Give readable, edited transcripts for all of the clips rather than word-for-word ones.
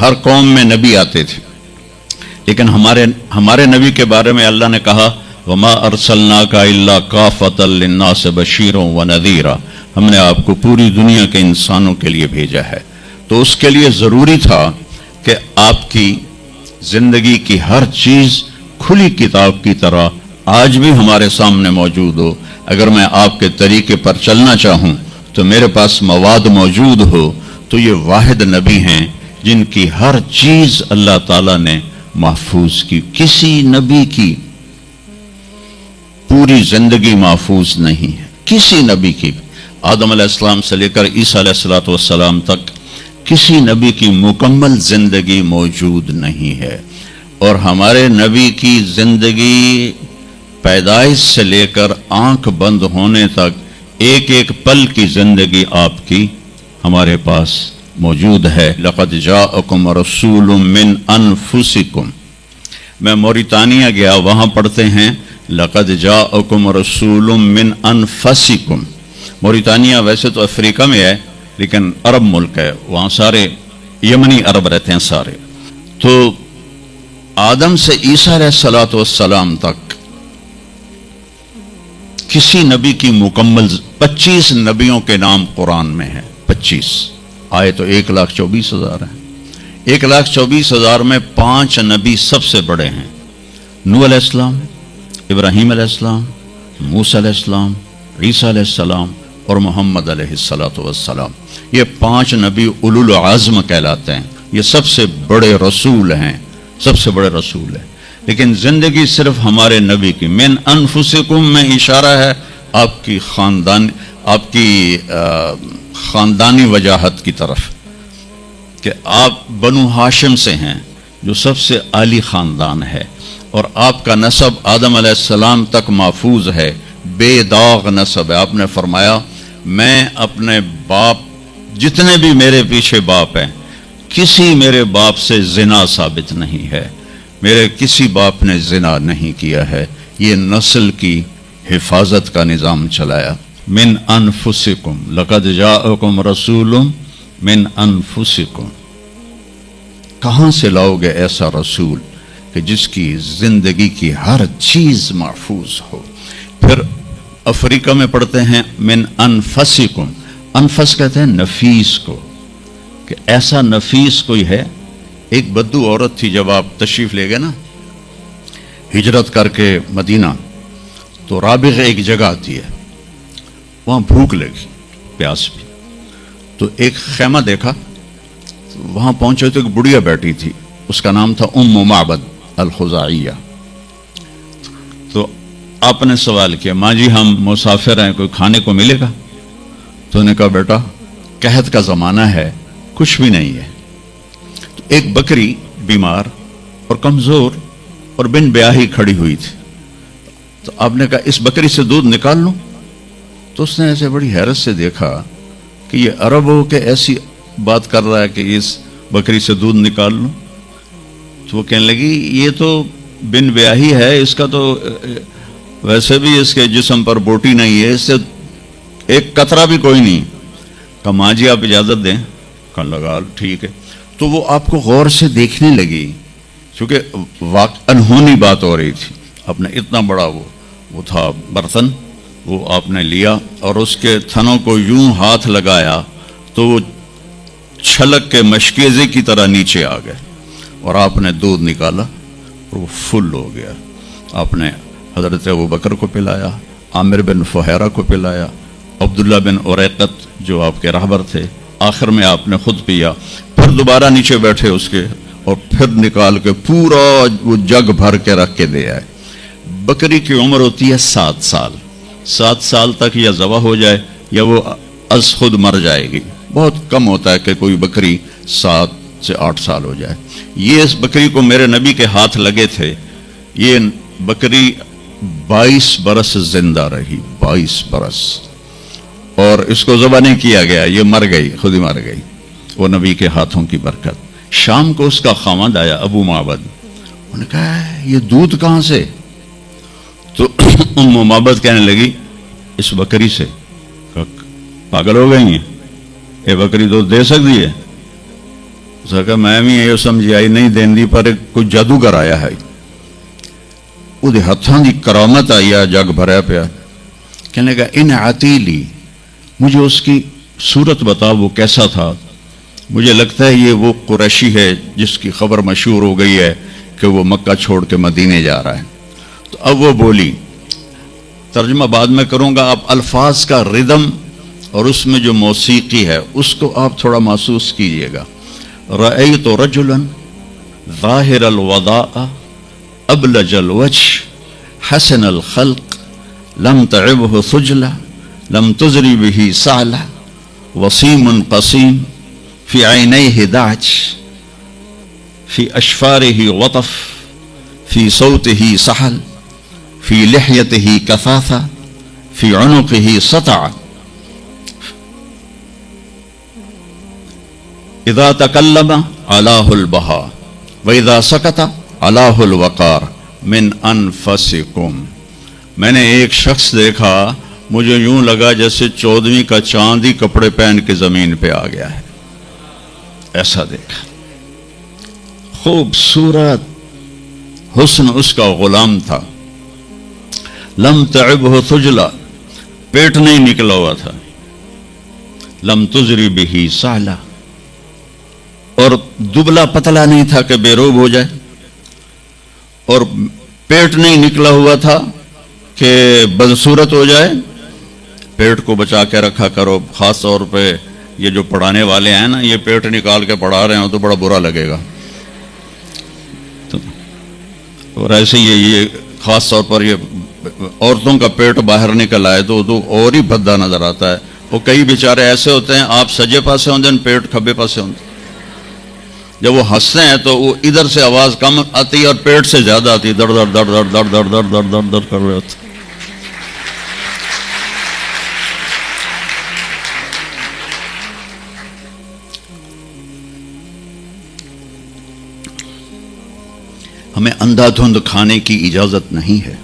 ہر قوم میں نبی آتے تھے، لیکن ہمارے نبی کے بارے میں اللہ نے کہا وما ارسلناک الا کافۃ للناس بشیرا ونذیرا، ہم نے آپ کو پوری دنیا کے انسانوں کے لیے بھیجا ہے۔ تو اس کے لیے ضروری تھا کہ آپ کی زندگی کی ہر چیز کھلی کتاب کی طرح آج بھی ہمارے سامنے موجود ہو۔ اگر میں آپ کے طریقے پر چلنا چاہوں تو میرے پاس مواد موجود ہو، تو یہ واحد نبی ہیں جن کی ہر چیز اللہ تعالیٰ نے محفوظ کی۔ کسی نبی کی پوری زندگی محفوظ نہیں ہے، کسی نبی کی، آدم علیہ السلام سے لے کر عیسیٰ علیہ السلام تک کسی نبی کی مکمل زندگی موجود نہیں ہے۔ اور ہمارے نبی کی زندگی پیدائش سے لے کر آنکھ بند ہونے تک ایک ایک پل کی زندگی آپ کی ہمارے پاس موجود ہے۔ لقد جاءکم رسول من انفسکم، میں موریتانیہ گیا، وہاں پڑھتے ہیں لقد جاءکم رسول من انفسکم۔ موریتانیہ ویسے تو افریقہ میں ہے لیکن عرب ملک ہے، وہاں سارے یمنی عرب رہتے ہیں سارے۔ تو آدم سے عیسیٰ علیہ السلام تک کسی نبی کی مکمل 25 نبیوں کے نام قرآن میں ہیں، 25 آئے تو 1,24,000 ہیں۔ 1,24,000 میں 5 نبی سب سے بڑے ہیں، نوح علیہ السلام، ابراہیم علیہ السلام، موسیٰ علیہ السلام، عیسیٰ علیہ السلام اور محمد علیہ السلام۔ یہ 5 نبی اولو العزم کہلاتے ہیں، یہ سب سے بڑے رسول ہیں، سب سے بڑے رسول ہیں۔ لیکن زندگی صرف ہمارے نبی کی من انفسکم میں اشارہ ہے آپ کی خاندانی وجاہت کی طرف، کہ آپ بنو ہاشم سے ہیں جو سب سے عالی خاندان ہے، اور آپ کا نسب آدم علیہ السلام تک محفوظ ہے، بے داغ نسب ہے۔ آپ نے فرمایا میں اپنے باپ، جتنے بھی میرے پیچھے باپ ہیں، کسی میرے باپ سے زنا ثابت نہیں ہے، میرے کسی باپ نے زنا نہیں کیا ہے۔ یہ نسل کی حفاظت کا نظام چلایا۔ من انفسکم لقد جاءکم رسول من انفسکم، کہاں سے لاؤ گے ایسا رسول کہ جس کی زندگی کی ہر چیز محفوظ ہو؟ پھر افریقہ میں پڑھتے ہیں من انفسکم، انفس کہتے ہیں نفیس کو، کہ ایسا نفیس کوئی ہے۔ ایک بدو عورت تھی، جب آپ تشریف لے گئے نا ہجرت کر کے مدینہ، تو رابغ ایک جگہ آتی ہے، وہاں بھوک لگی، پیاس بھی، تو ایک خیمہ دیکھا، وہاں پہنچے تو ایک بڑھیا بیٹھی تھی، اس کا نام تھا ام معبد الخزاعیہ۔ تو آپ نے سوال کیا ماں جی ہم مسافر ہیں، کوئی کھانے کو ملے گا؟ تو نے کہا بیٹا قحط کا زمانہ ہے، کچھ بھی نہیں ہے۔ تو ایک بکری بیمار اور کمزور اور بن بیاہی کھڑی ہوئی تھی، تو آپ نے کہا اس بکری سے دودھ نکال لوں؟ تو اس نے ایسے بڑی حیرت سے دیکھا کہ یہ عرب ہو کے ایسی بات کر رہا ہے کہ اس بکری سے دودھ نکال لوں؟ تو وہ کہنے لگی یہ تو بن بیاہی ہے، اس کا تو ویسے بھی اس کے جسم پر بوٹی نہیں ہے، اس سے ایک قطرہ بھی کوئی نہیں۔ کہا ماں جی آپ اجازت دیں؟ کہا لگا ٹھیک ہے۔ تو وہ آپ کو غور سے دیکھنے لگی، چونکہ انہونی بات ہو رہی تھی۔ آپ نے اتنا بڑا وہ تھا برتن، وہ آپ نے لیا اور اس کے تھنوں کو یوں ہاتھ لگایا تو وہ چھلک کے مشکیزے کی طرح نیچے آ گئے، اور آپ نے دودھ نکالا اور وہ فل ہو گیا۔ آپ نے حضرت ابوبکر کو پلایا، عامر بن فہیرہ کو پلایا، عبداللہ بن اریقت جو آپ کے رہبر تھے، آخر میں آپ نے خود پیا، پھر دوبارہ نیچے بیٹھے اس کے، اور پھر نکال کے پورا وہ جگ بھر کے رکھ کے دے آئے۔ بکری کی عمر ہوتی ہے 7 سال، 7 سال تک یا ذبح ہو جائے یا وہ از خود مر جائے گی۔ بہت کم ہوتا ہے کہ کوئی بکری 7 سے 8 سال ہو جائے۔ یہ اس بکری کو میرے نبی کے ہاتھ لگے تھے، یہ بکری 22 برس زندہ رہی، 22 برس، اور اس کو ذبح نہیں کیا گیا، یہ مر گئی، خود ہی مر گئی، وہ نبی کے ہاتھوں کی برکت۔ شام کو اس کا خاوند آیا ابو معبد، انہوں نے کہا یہ دودھ کہاں سے؟ تو ام معبد کہنے لگی اس بکری سے۔ پاگل ہو گئی ہیں، یہ بکری دودھ دے سکتی ہے؟ اس نے کہا میں بھی یہ سمجھ آئی نہیں دیندی پر کوئی جادوگر آیا ہے وہ ہاتھوں کی کرامت آئی ہے جگ بھریا پیا کہنے لگا ان عتیلی مجھے اس کی صورت بتا وہ کیسا تھا مجھے لگتا ہے یہ وہ قریشی ہے جس کی خبر مشہور ہو گئی ہے کہ وہ مکہ چھوڑ کے مدینے جا رہا ہے تو اب وہ بولی ترجمہ بعد میں کروں گا آپ الفاظ کا ردم اور اس میں جو موسیقی ہے اس کو آپ تھوڑا محسوس کیجئے گا رأیت رجلا ظاہر الوداء ابلج الوجه حسن الخلق لم تعبه ثجلة لم تزری به سعلة وسیم قسیم فی عینیہ دعج فی اشفارہ وطف فی صوتہ سحل فی لحیتہ کثاثہ فی عنقہ سطع اذا تکلم علاہ البہا واذا سکت علاہ الوقار من انفسکم. میں نے ایک شخص دیکھا مجھے یوں لگا جیسے 14ویں کا چاند ہی کپڑے پہن کے زمین پہ آ گیا ہے. ایسا دیکھا خوبصورت حسن اس کا غلام تھا. لم تعبہ ثجلہ پیٹ نہیں نکلا ہوا تھا. لم تزری بہ سعلہ اور دبلا پتلا نہیں تھا کہ بے روب ہو جائے اور پیٹ نہیں نکلا ہوا تھا کہ بدصورت ہو جائے. پیٹ کو بچا کے رکھا کرو خاص طور پہ یہ جو پڑھانے والے ہیں نا یہ پیٹ نکال کے پڑھا رہے ہوں تو بڑا برا لگے گا. اور ایسے یہ خاص طور پر یہ عورتوں کا پیٹ باہر نکل آئے تو اور ہی بھدا نظر آتا ہے. وہ کئی بیچارے ایسے ہوتے ہیں آپ سجے پاسے ہوتے ہیں پیٹ کھبے پاسے ہوتے ہیں. جب وہ ہنستے ہیں تو وہ ادھر سے آواز کم آتی ہے اور پیٹ سے زیادہ آتی ہے. در در در در در در در در در در کر رہے ہوتے. ہمیں اندھا دھند کھانے کی اجازت نہیں ہے.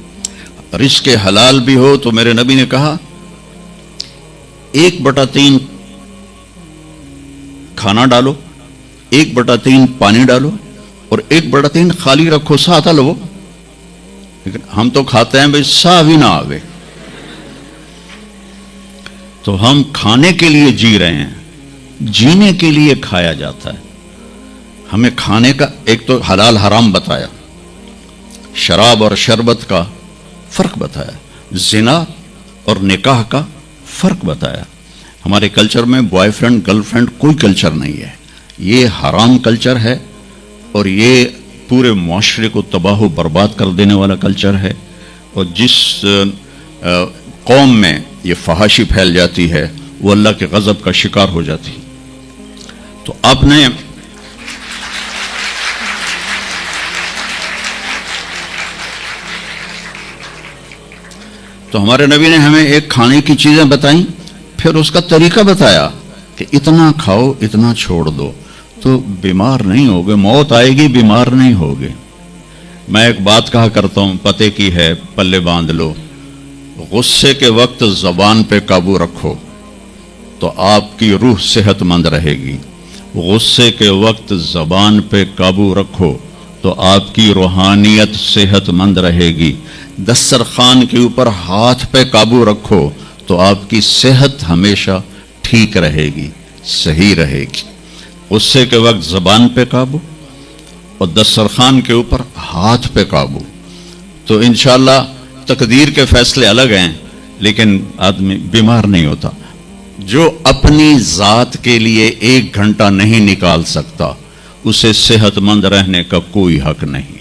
رزق حلال بھی ہو تو میرے نبی نے کہا 1/3 کھانا ڈالو 1/3 پانی ڈالو اور 1/3 خالی رکھو ساتھ لو. لیکن ہم تو کھاتے ہیں بھائی سا بھی نہ آوے. تو ہم کھانے کے لیے جی رہے ہیں جینے کے لیے کھایا جاتا ہے. ہمیں کھانے کا ایک تو حلال حرام بتایا شراب اور شربت کا فرق بتایا زنا اور نکاح کا فرق بتایا. ہمارے کلچر میں بوائے فرینڈ گرل فرینڈ کوئی کلچر نہیں ہے. یہ حرام کلچر ہے اور یہ پورے معاشرے کو تباہ و برباد کر دینے والا کلچر ہے. اور جس قوم میں یہ فحاشی پھیل جاتی ہے وہ اللہ کے غضب کا شکار ہو جاتی. تو آپ نے تو ہمارے نبی نے ہمیں ایک کھانے کی چیزیں بتائیں پھر اس کا طریقہ بتایا کہ اتنا کھاؤ اتنا چھوڑ دو تو بیمار نہیں ہوگے. موت آئے گی بیمار نہیں ہوگے. میں ایک بات کہا کرتا ہوں پتے کی ہے پلے باندھ لو. غصے کے وقت زبان پہ قابو رکھو تو آپ کی روح صحت مند رہے گی. غصے کے وقت زبان پہ قابو رکھو تو آپ کی روحانیت صحت مند رہے گی. دسترخوان کے اوپر ہاتھ پہ قابو رکھو تو آپ کی صحت ہمیشہ ٹھیک رہے گی صحیح رہے گی. غصے کے وقت زبان پہ قابو اور دسترخوان کے اوپر ہاتھ پہ قابو تو انشاءاللہ تقدیر کے فیصلے الگ ہیں لیکن آدمی بیمار نہیں ہوتا. جو اپنی ذات کے لیے 1 گھنٹہ نہیں نکال سکتا اسے صحت مند رہنے کا کوئی حق نہیں.